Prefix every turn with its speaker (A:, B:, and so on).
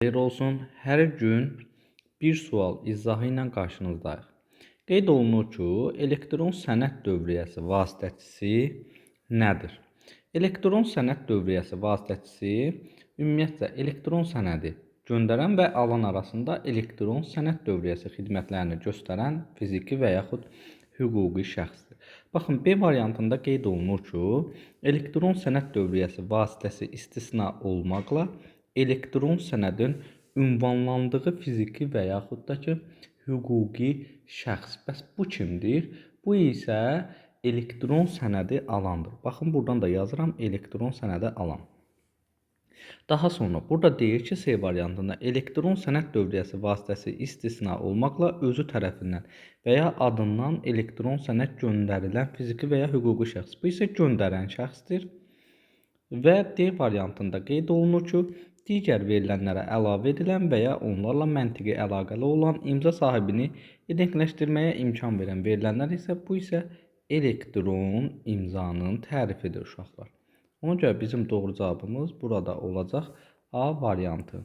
A: Xeyir olsun. Hər gün bir sual izahı ilə qarşınızdayıq. Qeyd olunur ki, elektron sənəd dövriyyəsi vasitəçisi nədir? Elektron sənəd dövriyyəsi vasitəçisi ümumiyyətcə elektron sənədi göndərən və alan arasında elektron sənəd dövriyyəsi xidmətlərini göstərən fiziki və yaxud hüquqi şəxsdir. Baxın, B variantında qeyd olunur ki, elektron sənəd dövriyyəsi vasitəsi istisna olmaqla elektron sənədin ünvanlandığı fiziki və yaxud da ki, hüquqi şəxs. Bəs bu kimdir? Bu isə elektron sənədi alandır. Baxın, buradan da yazıram, elektron sənədi alan. Daha sonra burada deyir ki, C variantında elektron sənəd dövriyyəsi vasitəsi istisna olmaqla özü tərəfindən və ya adından elektron sənəd göndərilən fiziki və ya hüquqi şəxs. Bu isə göndərən şəxsdir. Və D variantında qeyd olunur ki, digər verilənlərə əlavə edilən və ya onlarla məntiqi əlaqəli olan imza sahibini identikləşdirməyə imkan verən verilənlər isə bu isə elektron imzanın tərifidir uşaqlar. Ona görə bizim doğru cavabımız burada olacaq A variantı.